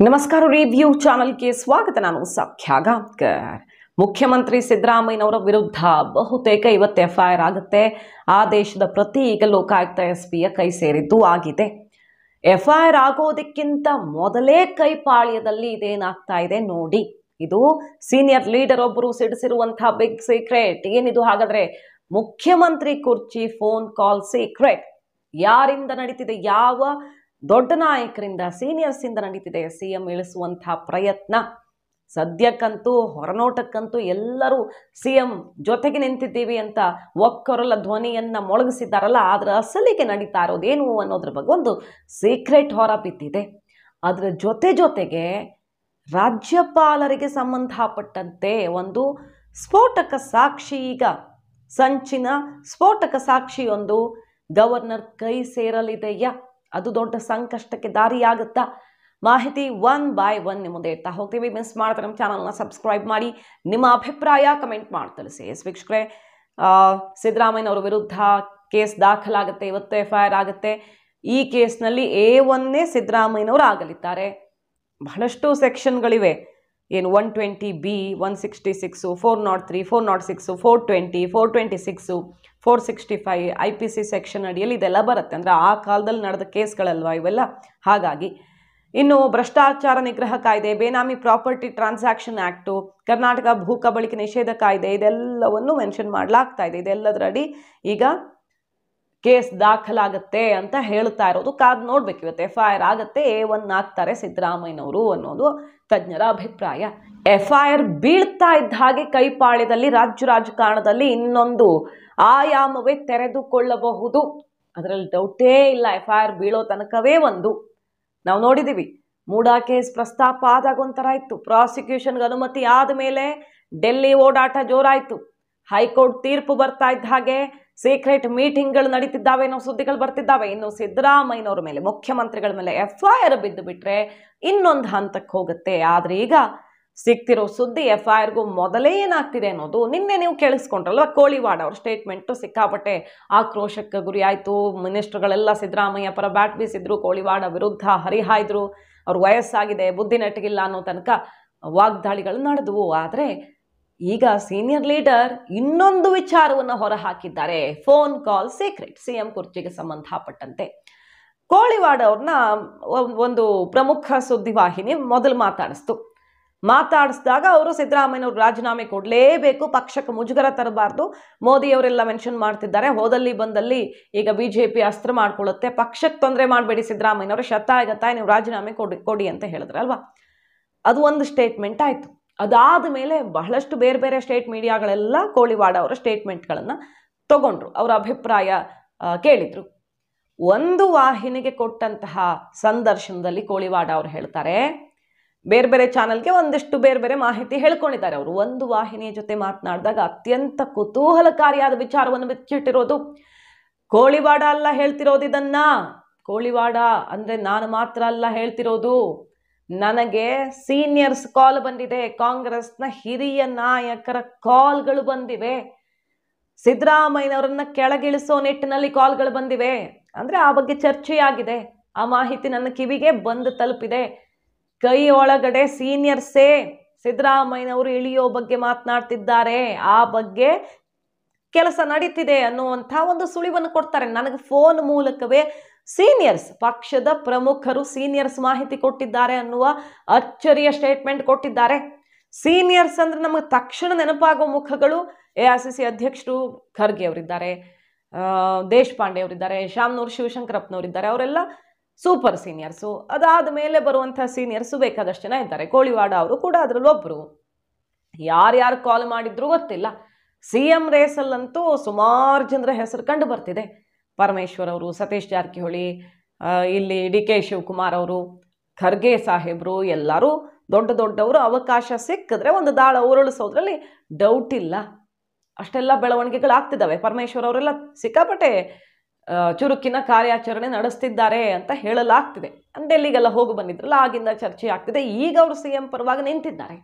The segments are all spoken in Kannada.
ನಮಸ್ಕಾರ ರಿವ್ಯೂ ಚಾನಲ್ಗೆ ಸ್ವಾಗತ. ನಾನು ಸಖ್ಯಾ ಗಾಂವ್ಕರ್. ಮುಖ್ಯಮಂತ್ರಿ ಸಿದ್ದರಾಮಯ್ಯನವರ ವಿರುದ್ಧ ಬಹುತೇಕ ಇವತ್ತು ಎಫ್ಐಆರ್ ಆಗುತ್ತೆ. ಆ ದೇಶದ ಪ್ರತಿ ಈಗ ಲೋಕಾಯುಕ್ತ ಎಸ್ಪಿಯ ಕೈ ಸೇರಿದ್ದು ಆಗಿದೆ. ಎಫ್ಐಆರ್ ಆಗೋದಕ್ಕಿಂತ ಮೊದಲೇ ಕೈಪಾಳ್ಯದಲ್ಲಿ ಇದೇನಾಗ್ತಾ ಇದೆ ನೋಡಿ. ಇದು ಸೀನಿಯರ್ ಲೀಡರ್ ಒಬ್ಬರು ಸಿಡಿಸಿರುವಂತಹ ಬಿಗ್ ಸೀಕ್ರೆಟ್. ಏನಿದು ಹಾಗಾದ್ರೆ? ಮುಖ್ಯಮಂತ್ರಿ ಕುರ್ಚಿ ಫೋನ್ ಕಾಲ್ ಸೀಕ್ರೆಟ್ ಯಾರಿಂದ ನಡೀತಿದೆ? ಯಾವ ದೊಡ್ಡ ನಾಯಕರಿಂದ, ಸೀನಿಯರ್ಸ್ ಇಂದ ನಡೀತಿದೆ ಸಿಎಂ ಇಳಿಸುವಂತಹ ಪ್ರಯತ್ನ. ಸದ್ಯಕ್ಕಂತೂ ಹೊರನೋಟಕ್ಕಂತೂ ಎಲ್ಲರೂ ಸಿಎಂ ಜೊತೆಗೆ ನಿಂತಿದ್ದೀವಿ ಅಂತ ಒಕ್ಕೊರಲ ಧ್ವನಿಯನ್ನ ಮೊಳಗಿಸಿದ್ದಾರಲ್ಲ, ಆದ್ರೆ ಅಸಲಿಗೆ ನಡೀತಾ ಇರೋದೇನು ಅನ್ನೋದ್ರ ಬಗ್ಗೆ ಒಂದು ಸೀಕ್ರೆಟ್ ಹೊರ ಬಿದ್ದಿದೆ. ಅದರ ಜೊತೆಗೆ ರಾಜ್ಯಪಾಲರಿಗೆ ಸಂಬಂಧಪಟ್ಟಂತೆ ಒಂದು ಸ್ಫೋಟಕ ಸಾಕ್ಷಿ, ಈಗ ಸಂಚಿನ ಸ್ಫೋಟಕ ಸಾಕ್ಷಿಯೊಂದು ಗವರ್ನರ್ ಕೈ ಸೇರಲಿದೆಯಾ? ಅದು ದೊಡ್ಡ ಸಂಕಷ್ಟಕ್ಕೆ ದಾರಿಯಾಗುತ್ತಾ? ಮಾಹಿತಿ ಒನ್ ಬೈ ಒನ್ ನಿಮ್ಮ ಮುಂದೆ ಇಡ್ತಾ ಹೋಗ್ತೀವಿ. ಮಿಸ್ ಮಾಡಿದ್ರೆ ನಮ್ಮ ಚಾನಲ್ನ ಸಬ್ಸ್ಕ್ರೈಬ್ ಮಾಡಿ, ನಿಮ್ಮ ಅಭಿಪ್ರಾಯ ಕಮೆಂಟ್ ಮಾಡಿ ತಿಳಿಸಿ. ವೀಕ್ಷಕರೇ, ಸಿದ್ದರಾಮಯ್ಯನವರ ವಿರುದ್ಧ ಕೇಸ್ ದಾಖಲಾಗುತ್ತೆ. ಇವತ್ತು ಎಫ್ಐಆರ್ ಆಗುತ್ತೆ. ಈ ಕೇಸ್ನಲ್ಲಿ A1 ಸಿದ್ದರಾಮಯ್ಯನವರು ಆಗಲಿದ್ದಾರೆ. ಬಹಳಷ್ಟು ಸೆಕ್ಷನ್ಗಳಿವೆ. ಏನು 120B, 166, 403, 406, 420, 426, 465 IPC ಸೆಕ್ಷನ್ ಅಡಿಯಲ್ಲಿ ಇದೆಲ್ಲ ಬರುತ್ತೆ. ಅಂದರೆ ಆ ಕಾಲದಲ್ಲಿ ನಡೆದ ಕೇಸ್ಗಳಲ್ವಾ ಇವೆಲ್ಲ. ಹಾಗಾಗಿ ಇನ್ನು ಭ್ರಷ್ಟಾಚಾರ ನಿಗ್ರಹ ಕಾಯ್ದೆ, ಬೇನಾಮಿ ಪ್ರಾಪರ್ಟಿ ಟ್ರಾನ್ಸಾಕ್ಷನ್ ಆ್ಯಕ್ಟು, ಕರ್ನಾಟಕ ಭೂ ಕಬಳಿಕೆ ನಿಷೇಧ ಕಾಯ್ದೆ, ಇದೆಲ್ಲವನ್ನು ಮೆನ್ಷನ್ ಮಾಡಲಾಗ್ತಾ ಇದೆ. ಇದೆಲ್ಲದರಡಿ ಈಗ ಕೇಸ್ ದಾಖಲಾಗುತ್ತೆ ಅಂತ ಹೇಳ್ತಾ ಇರೋದು. ಕಾದ್ ನೋಡ್ಬೇಕು. ಇವತ್ತು ಎಫ್ಐಆರ್ ಆಗುತ್ತೆ, A1 ಆಗ್ತಾರೆ ಸಿದ್ದರಾಮಯ್ಯನವರು ಅನ್ನೋದು ತಜ್ಞರ ಅಭಿಪ್ರಾಯ. ಎಫ್ಐಆರ್ ಬೀಳ್ತಾ ಇದ್ದ ಹಾಗೆ ಕೈಪಾಳ್ಯದಲ್ಲಿ ರಾಜ್ಯ ರಾಜಕಾರಣದಲ್ಲಿ ಇನ್ನೊಂದು ಆಯಾಮವೇ ತೆರೆದುಕೊಳ್ಳಬಹುದು. ಅದರಲ್ಲಿ ಡೌಟೇ ಇಲ್ಲ. ಎಫ್ಐಆರ್ ಬೀಳೋ ತನಕವೇ ಒಂದು ನಾವು ನೋಡಿದ್ದೀವಿ. ಮೂಡಾ ಕೇಸ್ ಪ್ರಸ್ತಾಪ ಆದಾಗ ಒಂಥರ ಇತ್ತು. ಪ್ರಾಸಿಕ್ಯೂಷನ್ಗೆ ಅನುಮತಿ ಆದ ಮೇಲೆ ಡೆಲ್ಲಿ ಓಡಾಟ ಜೋರಾಯಿತು. ಹೈಕೋರ್ಟ್ ತೀರ್ಪು ಬರ್ತಾ ಇದ್ದ ಹಾಗೆ ಸೀಕ್ರೆಟ್ ಮೀಟಿಂಗ್ಗಳು ನಡೀತಿದ್ದಾವೆ ಅನ್ನೋ ಸುದ್ದಿಗಳು ಬರ್ತಿದ್ದಾವೆ. ಇನ್ನು ಸಿದ್ದರಾಮಯ್ಯನವ್ರ ಮೇಲೆ, ಮುಖ್ಯಮಂತ್ರಿಗಳ ಮೇಲೆ ಎಫ್ಐಆರ್ ಬಿದ್ದು ಬಿಟ್ರೆ ಇನ್ನೊಂದು ಹಂತಕ್ಕೆ ಹೋಗುತ್ತೆ. ಆದ್ರೆ ಈಗ ಸಿಗ್ತಿರೋ ಸುದ್ದಿ ಎಫ್ಐಆರ್ಗೂ ಮೊದಲೇ ಏನಾಗ್ತಿದೆ ಅನ್ನೋದು ನಿನ್ನೆ ನೀವು ಕೇಳಿಸ್ಕೊಂಡ್ರಲ್ವ. ಕೋಳಿವಾಡ ಅವ್ರ ಸ್ಟೇಟ್ಮೆಂಟು ಸಿಕ್ಕಾಪಟ್ಟೆ ಆಕ್ರೋಶಕ್ಕೆ ಗುರಿ ಆಯಿತು. ಮಿನಿಸ್ಟರ್ಗಳೆಲ್ಲ ಸಿದ್ದರಾಮಯ್ಯ ಪರ ಬ್ಯಾಟ್ ಬೀಸಿದ್ರು, ಕೋಳಿವಾಡ ವಿರುದ್ಧ ಹರಿಹಾಯ್ದ್ರು. ಅವ್ರ ವಯಸ್ಸಾಗಿದೆ, ಬುದ್ಧಿ ನೆಟ್ಟಗಿಲ್ಲ ಅನ್ನೋ ತನಕ ವಾಗ್ದಾಳಿಗಳು ನಡೆದವು. ಆದರೆ ಈಗ ಸೀನಿಯರ್ ಲೀಡರ್ ಇನ್ನೊಂದು ವಿಚಾರವನ್ನು ಹೊರ ಹಾಕಿದ್ದಾರೆ. ಫೋನ್ ಕಾಲ್ ಸೀಕ್ರೆಟ್ ಸಿಎಂ ಕುರ್ಚಿಗೆ ಸಂಬಂಧಪಟ್ಟಂತೆ. ಕೋಳಿವಾಡ ಅವ್ರನ್ನ ಒಂದು ಪ್ರಮುಖ ಸುದ್ದಿವಾಹಿನಿ ಮೊದಲು ಮಾತಾಡಿಸಿದಾಗ ಅವರು ಸಿದ್ದರಾಮಯ್ಯನವ್ರು ರಾಜೀನಾಮೆ ಕೊಡಲೇಬೇಕು, ಪಕ್ಷಕ್ಕೆ ಮುಜುಗರ ತರಬಾರ್ದು, ಮೋದಿ ಅವರೆಲ್ಲ ಮೆನ್ಷನ್ ಮಾಡ್ತಿದ್ದಾರೆ, ಹೋದಲ್ಲಿ ಬಂದಲ್ಲಿ ಈಗ ಬಿಜೆಪಿ ಅಸ್ತ್ರ ಮಾಡ್ಕೊಳ್ಳುತ್ತೆ, ಪಕ್ಷಕ್ಕೆ ತೊಂದರೆ ಮಾಡಬೇಡಿ ಸಿದ್ದರಾಮಯ್ಯನವರು, ಶತಾಯಗತಾಯ ನೀವು ರಾಜೀನಾಮೆ ಕೊಡಿ ಅಂತ ಹೇಳಿದ್ರಲ್ವಾ. ಅದು ಒಂದು ಸ್ಟೇಟ್ಮೆಂಟ್ ಆಯಿತು. ಅದಾದ ಮೇಲೆ ಬಹಳಷ್ಟು ಬೇರೆ ಬೇರೆ ಸ್ಟೇಟ್ ಮೀಡಿಯಾಗಳೆಲ್ಲ ಕೋಳಿವಾಡ ಅವರ ಸ್ಟೇಟ್ಮೆಂಟ್ಗಳನ್ನು ತಗೊಂಡ್ರು, ಅವರ ಅಭಿಪ್ರಾಯ ಕೇಳಿದ್ರು. ಒಂದು ವಾಹಿನಿಗೆ ಕೊಟ್ಟಂತಹ ಸಂದರ್ಶನದಲ್ಲಿ ಕೋಳಿವಾಡ ಅವರು ಹೇಳ್ತಾರೆ, ಬೇರೆ ಬೇರೆ ಚಾನಲ್ಗೆ ಒಂದಿಷ್ಟು ಬೇರೆ ಬೇರೆ ಮಾಹಿತಿ ಹೇಳ್ಕೊಂಡಿದ್ದಾರೆ ಅವರು. ಒಂದು ವಾಹಿನಿಯ ಜೊತೆ ಮಾತನಾಡಿದಾಗ ಅತ್ಯಂತ ಕುತೂಹಲಕಾರಿಯಾದ ವಿಚಾರವನ್ನು ಬಿಚ್ಚಿಟ್ಟಿರೋದು. ಕೋಳಿವಾಡ ಅಲ್ಲ ಹೇಳ್ತಿರೋದು ಇದನ್ನ. ಕೋಳಿವಾಡ ಅಂದ್ರೆ ನಾನು ಮಾತ್ರ ಅಲ್ಲ ಹೇಳ್ತಿರೋದು, ನನಗೆ ಸೀನಿಯರ್ಸ್ ಕಾಲ್ ಬಂದಿದೆ, ಕಾಂಗ್ರೆಸ್ನ ಹಿರಿಯ ನಾಯಕರ ಕಾಲ್ಗಳು ಬಂದಿವೆ, ಸಿದ್ದರಾಮಯ್ಯನವರನ್ನ ಕೆಳಗಿಳಿಸೋ ನಿಟ್ಟಿನಲ್ಲಿ ಕಾಲ್ಗಳು ಬಂದಿವೆ. ಅಂದ್ರೆ ಆ ಬಗ್ಗೆ ಚರ್ಚೆಯಾಗಿದೆ. ಆ ಮಾಹಿತಿ ನನ್ನ ಕಿವಿಗೆ ಬಂದು ತಲುಪಿದೆ. ಕೈ ಒಳಗಡೆ ಸೀನಿಯರ್ಸೇ ಸಿದ್ದರಾಮಯ್ಯನವರು ಇಳಿಯೋ ಬಗ್ಗೆ ಮಾತನಾಡ್ತಿದ್ದಾರೆ, ಆ ಬಗ್ಗೆ ಕೆಲಸ ನಡೀತಿದೆ ಅನ್ನುವಂಥ ಒಂದು ಸುಳಿವನ್ನು ಕೊಡ್ತಾರೆ. ನನಗೆ ಫೋನ್ ಮೂಲಕವೇ ಸೀನಿಯರ್ಸ್, ಪಕ್ಷದ ಪ್ರಮುಖರು ಸೀನಿಯರ್ಸ್ ಮಾಹಿತಿ ಕೊಟ್ಟಿದ್ದಾರೆ ಅನ್ನುವ ಅಚ್ಚರಿಯ ಸ್ಟೇಟ್ಮೆಂಟ್ ಕೊಟ್ಟಿದ್ದಾರೆ. ಸೀನಿಯರ್ಸ್ ಅಂದ್ರೆ ನಮಗೆ ತಕ್ಷಣ ನೆನಪಾಗೋ ಮುಖಗಳು AICC ಅಧ್ಯಕ್ಷರು ಖರ್ಗೆ ಅವರಿದ್ದಾರೆ, ದೇಶಪಾಂಡೆ ಅವರಿದ್ದಾರೆ, ಶಾಮನೂರು ಶಿವಶಂಕರಪ್ಪನವರಿದ್ದಾರೆ, ಅವರೆಲ್ಲ ಸೂಪರ್ ಸೀನಿಯರ್ಸು. ಅದಾದ ಮೇಲೆ ಬರುವಂಥ ಸೀನಿಯರ್ಸು ಬೇಕಾದಷ್ಟು ಜನ ಇದ್ದಾರೆ. ಕೋಳಿವಾಡ ಅವರು ಕೂಡ ಅದರಲ್ಲಿ ಒಬ್ಬರು. ಯಾರ್ಯಾರು ಕಾಲ್ ಮಾಡಿದ್ರು ಗೊತ್ತಿಲ್ಲ. ಸಿಎಂ ರೇಸಲ್ಲಂತೂ ಸುಮಾರು ಜನರ ಹೆಸರು ಕಂಡು ಬರ್ತಿದೆ. ಪರಮೇಶ್ವರ್ ಅವರು, ಸತೀಶ್ ಜಾರಕಿಹೊಳಿ, ಇಲ್ಲಿ DK ಶಿವಕುಮಾರ್ ಅವರು, ಖರ್ಗೆ ಸಾಹೇಬರು, ಎಲ್ಲರೂ ದೊಡ್ಡವರು. ಅವಕಾಶ ಸಿಕ್ಕಿದ್ರೆ ಒಂದು ದಾಳ ಉರುಳಿಸೋದ್ರಲ್ಲಿ ಡೌಟ್ ಇಲ್ಲ. ಅಷ್ಟೆಲ್ಲ ಬೆಳವಣಿಗೆಗಳಾಗ್ತಿದ್ದಾವೆ. ಪರಮೇಶ್ವರ್ ಅವರೆಲ್ಲ ಸಿಕ್ಕಾಪಟ್ಟೆ ಚುರುಕಿನ ಕಾರ್ಯಾಚರಣೆ ನಡೆಸ್ತಿದ್ದಾರೆ ಅಂತ ಹೇಳಲಾಗ್ತಿದೆ. ಡೆಲ್ಲಿಗೆಲ್ಲ ಹೋಗಿ ಬಂದಿದ್ರಲ್ಲ, ಆಗಿಂದ ಚರ್ಚೆ ಆಗ್ತಿದೆ. ಈಗ ಅವರು ಸಿಎಂ ಪರವಾಗಿ ನಿಂತಿದ್ದಾರೆ.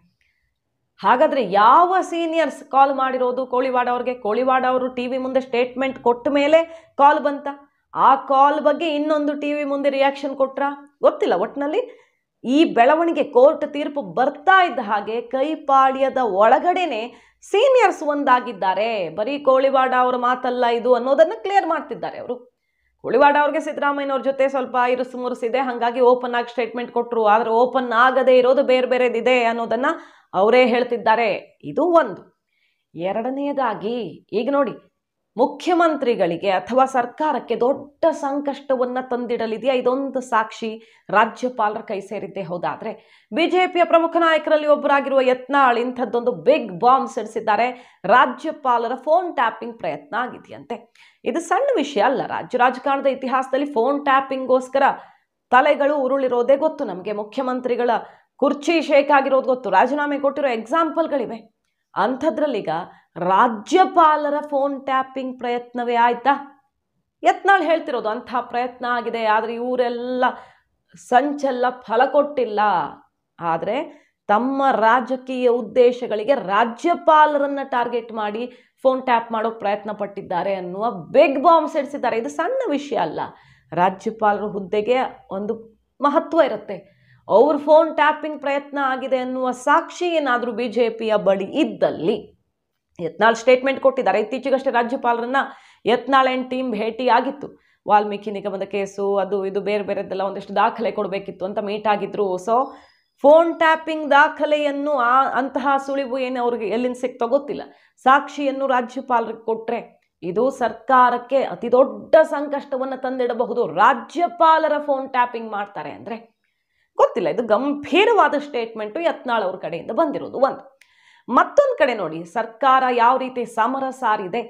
ಹಾಗಾದ್ರೆ ಯಾವ ಸೀನಿಯರ್ಸ್ ಕಾಲ್ ಮಾಡಿರೋದು ಕೋಳಿವಾಡ ಅವ್ರಿಗೆ? ಕೋಳಿವಾಡ ಅವರು ಟಿವಿ ಮುಂದೆ ಸ್ಟೇಟ್ಮೆಂಟ್ ಕೊಟ್ಟ ಮೇಲೆ ಕಾಲ್ ಬಂತ? ಆ ಕಾಲ್ ಬಗ್ಗೆ ಇನ್ನೊಂದು ಟಿವಿ ಮುಂದೆ ರಿಯಾಕ್ಷನ್ ಕೊಟ್ರ? ಗೊತ್ತಿಲ್ಲ. ಒಟ್ಟಿನಲ್ಲಿ ಈ ಬೆಳವಣಿಗೆ ಕೋರ್ಟ್ ತೀರ್ಪು ಬರ್ತಾ ಇದ್ದ ಹಾಗೆ ಕೈಪಾಳ್ಯದ ಒಳಗಡೆನೆ ಸೀನಿಯರ್ಸ್ ಒಂದಾಗಿದ್ದಾರೆ. ಬರೀ ಕೋಳಿವಾಡ ಅವರ ಮಾತಲ್ಲ ಇದು ಅನ್ನೋದನ್ನ ಕ್ಲಿಯರ್ ಮಾಡ್ತಿದ್ದಾರೆ ಅವರು. ಕೋಳಿವಾಡ ಅವ್ರಿಗೆ ಸಿದ್ದರಾಮಯ್ಯನವ್ರ ಜೊತೆ ಸ್ವಲ್ಪ ಇರುಸು ಮುರುಸಿದೆ, ಹಾಗಾಗಿ ಓಪನ್ ಆಗಿ ಸ್ಟೇಟ್ಮೆಂಟ್ ಕೊಟ್ಟರು. ಆದರೆ ಓಪನ್ ಆಗದೆ ಇರೋದು ಬೇರೆ ಬೇರೆದಿದೆ ಅನ್ನೋದನ್ನ ಅವರೇ ಹೇಳ್ತಿದ್ದಾರೆ. ಇದು ಒಂದು. ಎರಡನೆಯದಾಗಿ ಈಗ ನೋಡಿ, ಮುಖ್ಯಮಂತ್ರಿಗಳಿಗೆ ಅಥವಾ ಸರ್ಕಾರಕ್ಕೆ ದೊಡ್ಡ ಸಂಕಷ್ಟವನ್ನ ತಂದಿಡಲಿದೆಯಾ ಇದೊಂದು ಸಾಕ್ಷಿ ರಾಜ್ಯಪಾಲರ ಕೈ ಸೇರಿದ್ದೇ ಹೌದಾದ್ರೆ, ಬಿಜೆಪಿಯ ಪ್ರಮುಖ ನಾಯಕರಲ್ಲಿ ಒಬ್ಬರಾಗಿರುವ ಯತ್ನಾಳ್ ಇಂಥದ್ದೊಂದು ಬಿಗ್ ಬಾಂಬ್ ಸಿಡಿಸಿದ್ದಾರೆ. ರಾಜ್ಯಪಾಲರ ಫೋನ್ ಟ್ಯಾಪಿಂಗ್ ಪ್ರಯತ್ನ ಆಗಿದೆಯಂತೆ. ಇದು ಸಣ್ಣ ವಿಷಯ ಅಲ್ಲ. ರಾಜ್ಯ ರಾಜಕಾರಣದ ಇತಿಹಾಸದಲ್ಲಿ ಫೋನ್ ಟ್ಯಾಪಿಂಗ್ಗೋಸ್ಕರ ತಲೆಗಳು ಉರುಳಿರೋದೇ ಗೊತ್ತು ನಮಗೆ. ಮುಖ್ಯಮಂತ್ರಿಗಳ ಕುರ್ಚಿ ಶೇಕ್ ಆಗಿರೋದು ಗೊತ್ತು. ರಾಜೀನಾಮೆ ಕೊಟ್ಟಿರೋ ಎಕ್ಸಾಂಪಲ್ಗಳಿವೆ. ಅಂಥದ್ರಲ್ಲೀಗ ರಾಜ್ಯಪಾಲರ ಫೋನ್ ಟ್ಯಾಪಿಂಗ್ ಪ್ರಯತ್ನವೇ ಆಯ್ತಾ? ಯತ್ನಾಳ್ ಹೇಳ್ತಿರೋದು ಅಂಥ ಪ್ರಯತ್ನ ಆಗಿದೆ, ಆದರೆ ಇವರೆಲ್ಲ ಸಂಚೆಲ್ಲ ಫಲ ಕೊಟ್ಟಿಲ್ಲ. ಆದರೆ ತಮ್ಮ ರಾಜಕೀಯ ಉದ್ದೇಶಗಳಿಗೆ ರಾಜ್ಯಪಾಲರನ್ನ ಟಾರ್ಗೆಟ್ ಮಾಡಿ ಫೋನ್ ಟ್ಯಾಪ್ ಮಾಡೋ ಪ್ರಯತ್ನ ಪಟ್ಟಿದ್ದಾರೆ ಅನ್ನುವ ಬಿಗ್ ಬಾಂಬ್ ಸಿಡಿಸಿದ್ದಾರೆ. ಇದು ಸಣ್ಣ ವಿಷಯ ಅಲ್ಲ. ರಾಜ್ಯಪಾಲರ ಹುದ್ದೆಗೆ ಒಂದು ಮಹತ್ವ ಇರುತ್ತೆ. ಅವ್ರ ಫೋನ್ ಟ್ಯಾಪಿಂಗ್ ಪ್ರಯತ್ನ ಆಗಿದೆ ಅನ್ನುವ ಸಾಕ್ಷಿ ಏನಾದರೂ ಬಿಜೆಪಿಯ ಬಳಿ ಇದ್ದಲ್ಲಿ, ಯತ್ನಾಳ್ ಸ್ಟೇಟ್ಮೆಂಟ್ ಕೊಟ್ಟಿದ್ದಾರೆ. ಇತ್ತೀಚೆಗಷ್ಟೇ ರಾಜ್ಯಪಾಲರನ್ನ ಯತ್ನಾಳ್ ಅಂಡ್ ಟೀಮ್ ಭೇಟಿ ಆಗಿತ್ತು. ವಾಲ್ಮೀಕಿ ನಿಗಮದ ಕೇಸು ಅದು ಇದು ಬೇರೆ ಬೇರೆದೆಲ್ಲ ಒಂದಿಷ್ಟು ದಾಖಲೆ ಕೊಡಬೇಕಿತ್ತು ಅಂತ ಮೀಟ್ ಆಗಿದ್ರು. ಸೊ ಫೋನ್ ಟ್ಯಾಪಿಂಗ್ ದಾಖಲೆಯನ್ನು ಅಂತಹ ಸುಳಿವು ಏನು ಅವ್ರಿಗೆ ಎಲ್ಲಿಂದ ಸಿಕ್ತೋ ಗೊತ್ತಿಲ್ಲ, ಸಾಕ್ಷಿಯನ್ನು ರಾಜ್ಯಪಾಲರಿಗೆ ಕೊಟ್ಟರೆ ಇದು ಸರ್ಕಾರಕ್ಕೆ ಅತಿ ದೊಡ್ಡ ಸಂಕಷ್ಟವನ್ನು ತಂದಿಡಬಹುದು. ರಾಜ್ಯಪಾಲರ ಫೋನ್ ಟ್ಯಾಪಿಂಗ್ ಮಾಡ್ತಾರೆ ಅಂದರೆ ಗೊತ್ತಿಲ್ಲ. ಇದು ಗಂಭೀರವಾದ ಸ್ಟೇಟ್ಮೆಂಟು ಯತ್ನಾಳ್ ಅವ್ರ ಕಡೆಯಿಂದ ಬಂದಿರೋದು ಒಂದು. ಮತ್ತೊಂದು ಕಡೆ ನೋಡಿ, ಸರ್ಕಾರ ಯಾವ ರೀತಿ ಸಮರ ಸಾರಿದೆ.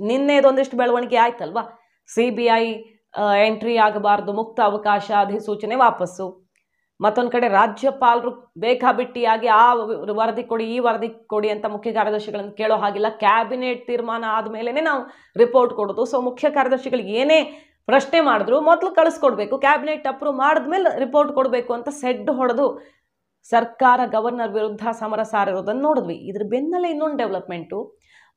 ನಿನ್ನೆದೊಂದಿಷ್ಟು ಬೆಳವಣಿಗೆ ಆಯ್ತಲ್ವಾ, CBI ಎಂಟ್ರಿ ಆಗಬಾರ್ದು, ಮುಕ್ತ ಅವಕಾಶ ಅಧಿಸೂಚನೆ ವಾಪಸ್ಸು. ಮತ್ತೊಂದು ಕಡೆ ರಾಜ್ಯಪಾಲರು ಬೇಕಾಬಿಟ್ಟಿಯಾಗಿ ಆ ವರದಿ ಕೊಡಿ ಈ ವರದಿ ಕೊಡಿ ಅಂತ ಮುಖ್ಯ ಕಾರ್ಯದರ್ಶಿಗಳನ್ನು ಕೇಳೋ ಹಾಗಿಲ್ಲ. ಕ್ಯಾಬಿನೆಟ್ ತೀರ್ಮಾನ ಆದಮೇಲೆ ನಾವು ರಿಪೋರ್ಟ್ ಕೊಡೋದು. ಸೊ ಮುಖ್ಯ ಕಾರ್ಯದರ್ಶಿಗಳಿಗೆ ಏನೇ ಪ್ರಶ್ನೆ ಮಾಡಿದ್ರು ಮೊದಲು ಕಳಿಸ್ಕೊಡ್ಬೇಕು, ಕ್ಯಾಬಿನೆಟ್ ಅಪ್ರೂವ್ ಮಾಡಿದ್ಮೇಲೆ ರಿಪೋರ್ಟ್ ಕೊಡಬೇಕು ಅಂತ ಸೆಡ್ ಹೊಡೆದು ಸರ್ಕಾರ ಗವರ್ನರ್ ವಿರುದ್ಧ ಸಮರ ಸಾರಿರೋದನ್ನು ನೋಡಿದ್ವಿ. ಇದ್ರ ಬೆನ್ನಲ್ಲೇ ಇನ್ನೊಂದು ಡೆವಲಪ್ಮೆಂಟು.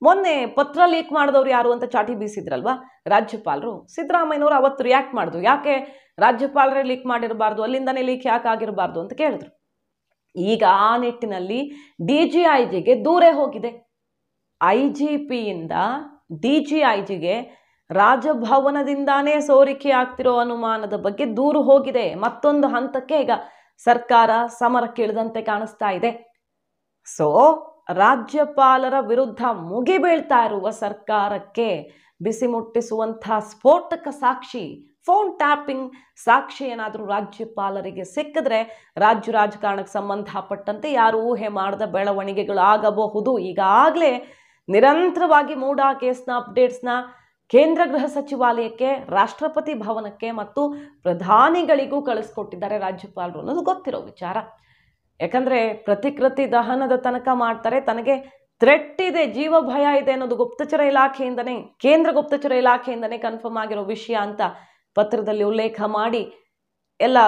ಮೊನ್ನೆ ಪತ್ರ ಲೀಕ್ ಮಾಡಿದವ್ರು ಯಾರು ಅಂತ ಚಾಟಿ ಬೀಸಿದ್ರಲ್ವಾ ರಾಜ್ಯಪಾಲರು. ಸಿದ್ದರಾಮಯ್ಯನವರು ಅವತ್ತು ರಿಯಾಕ್ಟ್ ಮಾಡಿದ್ರು. ಯಾಕೆ ರಾಜ್ಯಪಾಲರೇ ಲೀಕ್ ಮಾಡಿರಬಾರ್ದು, ಅಲ್ಲಿಂದನೇ ಲೀಕ್ ಯಾಕೆ ಆಗಿರಬಾರ್ದು ಅಂತ ಕೇಳಿದ್ರು. ಈಗ ಆ ನಿಟ್ಟಿನಲ್ಲಿ DGIGಗೆ ದೂರೇ ಹೋಗಿದೆ. IGPಯಿಂದ DGIGಗೆ ರಾಜಭವನದಿಂದಾನೇ ಸೋರಿಕೆ ಆಗ್ತಿರೋ ಅನುಮಾನದ ಬಗ್ಗೆ ದೂರು ಹೋಗಿದೆ. ಮತ್ತೊಂದು ಹಂತಕ್ಕೆ ಈಗ ಸರ್ಕಾರ ಸಮರಕ್ಕಿಳಿದಂತೆ ಕಾಣಿಸ್ತಾ ಇದೆ. ಸೊ ರಾಜ್ಯಪಾಲರ ವಿರುದ್ಧ ಮುಗಿಬೀಳ್ತಾ ಇರುವ ಸರ್ಕಾರಕ್ಕೆ ಬಿಸಿ ಮುಟ್ಟಿಸುವಂಥ ಸ್ಫೋಟಕ ಸಾಕ್ಷಿ ಫೋನ್ ಟ್ಯಾಪಿಂಗ್ ಸಾಕ್ಷಿ ಏನಾದರೂ ರಾಜ್ಯಪಾಲರಿಗೆ ಸಿಕ್ಕಿದ್ರೆ ರಾಜ್ಯ ರಾಜಕಾರಣಕ್ಕೆ ಸಂಬಂಧಪಟ್ಟಂತೆ ಯಾರು ಊಹೆ ಮಾಡದ ಬೆಳವಣಿಗೆಗಳು ಆಗಬಹುದು. ಈಗಾಗಲೇ ನಿರಂತರವಾಗಿ ಮೂಡಾ ಕೇಸ್ನ ಅಪ್ಡೇಟ್ಸ್ನ ಕೇಂದ್ರ ಗೃಹ ಸಚಿವಾಲಯಕ್ಕೆ, ರಾಷ್ಟ್ರಪತಿ ಭವನಕ್ಕೆ ಮತ್ತು ಪ್ರಧಾನಿಗಳಿಗೂ ಕಳಿಸ್ಕೊಟ್ಟಿದ್ದಾರೆ ರಾಜ್ಯಪಾಲರು ಅನ್ನೋದು ಗೊತ್ತಿರೋ ವಿಚಾರ. ಯಾಕಂದರೆ ಪ್ರತಿಕೃತಿ ದಹನದ ತನಕ ಮಾಡ್ತಾರೆ, ತನಗೆ ಥ್ರೆಟ್ ಇದೆ, ಜೀವ ಭಯ ಇದೆ ಅನ್ನೋದು ಗುಪ್ತಚರ ಇಲಾಖೆಯಿಂದನೇ, ಕೇಂದ್ರ ಗುಪ್ತಚರ ಇಲಾಖೆಯಿಂದನೇ ಕನ್ಫರ್ಮ್ ಆಗಿರೋ ವಿಷಯ ಅಂತ ಪತ್ರದಲ್ಲಿ ಉಲ್ಲೇಖ ಮಾಡಿ ಎಲ್ಲ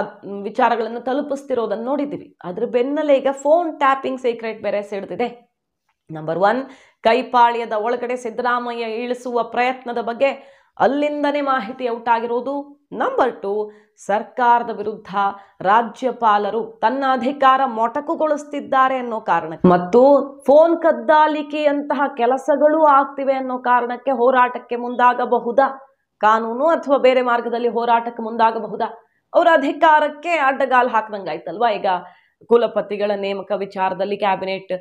ವಿಚಾರಗಳನ್ನು ತಲುಪಿಸ್ತಿರೋದನ್ನು ನೋಡಿದ್ದೀವಿ. ಅದ್ರ ಬೆನ್ನಲ್ಲೇ ಈಗ ಫೋನ್ ಟ್ಯಾಪಿಂಗ್ ಸೀಕ್ರೆಟ್ ಬೇರೆ ಸಿಡಿದಿದೆ. ನಂಬರ್ 1, ಕೈಪಾಳ್ಯದ ಒಳಗಡೆ ಸಿದ್ದರಾಮಯ್ಯ ಇಳಿಸುವ ಪ್ರಯತ್ನದ ಬಗ್ಗೆ ಅಲ್ಲಿಂದನೇ ಮಾಹಿತಿ ಔಟ್ ಆಗಿರೋದು. ನಂಬರ್ 2, ಸರ್ಕಾರದ ವಿರುದ್ಧ ರಾಜ್ಯಪಾಲರು ತನ್ನ ಅಧಿಕಾರ ಮೊಟಕುಗೊಳಿಸ್ತಿದ್ದಾರೆ ಅನ್ನೋ ಕಾರಣಕ್ಕೆ ಮತ್ತು ಫೋನ್ ಕದ್ದಾಲಿಕೆಯಂತಹ ಕೆಲಸಗಳು ಆಗ್ತಿವೆ ಅನ್ನೋ ಕಾರಣಕ್ಕೆ ಹೋರಾಟಕ್ಕೆ ಮುಂದಾಗಬಹುದಾ, ಕಾನೂನು ಅಥವಾ ಬೇರೆ ಮಾರ್ಗದಲ್ಲಿ ಹೋರಾಟಕ್ಕೆ ಮುಂದಾಗಬಹುದಾ? ಅವರ ಅಧಿಕಾರಕ್ಕೆ ಅಡ್ಡಗಾಲು ಹಾಕ್ದಂಗಾಯ್ತಲ್ವಾ. ಈಗ ಕುಲಪತಿಗಳ ನೇಮಕ ವಿಚಾರದಲ್ಲಿ ಕ್ಯಾಬಿನೆಟ್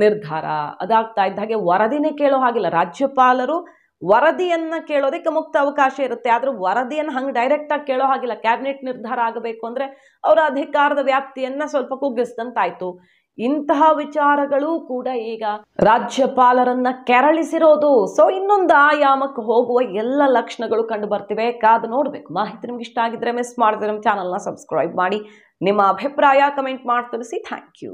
ನಿರ್ಧಾರ ಅದಾಗ್ತಾ ಇದ್ದ ಹಾಗೆ ವರದಿನೇ ಕೇಳೋ ಹಾಗಿಲ್ಲ. ರಾಜ್ಯಪಾಲರು ವರದಿಯನ್ನ ಕೇಳೋದಕ್ಕೆ ಮುಕ್ತ ಅವಕಾಶ ಇರುತ್ತೆ, ಆದ್ರೂ ವರದಿಯನ್ನು ಹಂಗೆ ಡೈರೆಕ್ಟ್ ಆಗಿ ಕೇಳೋ ಹಾಗಿಲ್ಲ. ಕ್ಯಾಬಿನೆಟ್ ನಿರ್ಧಾರ ಆಗಬೇಕು ಅಂದ್ರೆ ಅವರ ಅಧಿಕಾರದ ವ್ಯಾಪ್ತಿಯನ್ನ ಸ್ವಲ್ಪ ಕುಗ್ಗಿಸಿದಂತಾಯ್ತು. ಇಂತಹ ವಿಚಾರಗಳು ಕೂಡ ಈಗ ರಾಜ್ಯಪಾಲರನ್ನ ಕೆರಳಿಸಿರೋದು. ಸೊ ಇನ್ನೊಂದು ಆಯಾಮಕ್ಕೆ ಹೋಗುವ ಎಲ್ಲ ಲಕ್ಷಣಗಳು ಕಂಡು ಬರ್ತಿವೆ. ಕಾದು ನೋಡ್ಬೇಕು. ಮಾಹಿತಿ ನಿಮ್ಗೆ ಇಷ್ಟ ಆಗಿದ್ರೆ ಮಿಸ್ ಮಾಡಿದ್ರೆ ನಮ್ಮ ಚಾನಲ್ನ ಸಬ್ಸ್ಕ್ರೈಬ್ ಮಾಡಿ, ನಿಮ್ಮ ಅಭಿಪ್ರಾಯ ಕಮೆಂಟ್ ಮಾಡಿ ತಿಳಿಸಿ. Thank you.